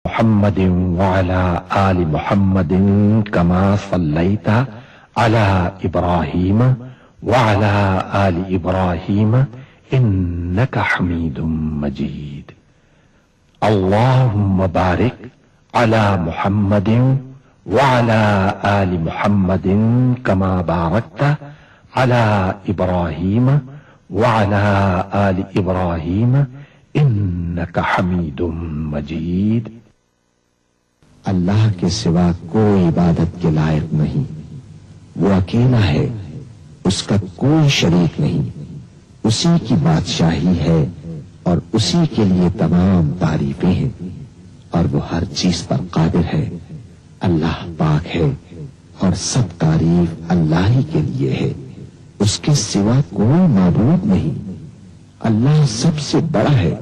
محمد وعلى آل محمد كما صليت على إبراهيم وعلى آل إبراهيم إنك حميد مجيد. اللهم بارك على محمد وعلى آل محمد كما باركت على إبراهيم وعلى آل إبراهيم إنك حميد مجيد. اللہ کے سوا کوئی عبادت کے لائق نہیں، وہ اکیلا ہے، اس کا کوئی شریک نہیں، اسی کی بادشاہی ہے اور اسی کے لیے تمام تعریفیں ہیں، اور وہ ہر چیز پر قادر ہے۔ اللہ پاک ہے اور سب تعریف اللہ ہی کے لیے ہے، اس کے سوا کوئی معبود نہیں۔ اللہ سب سے بڑا ہے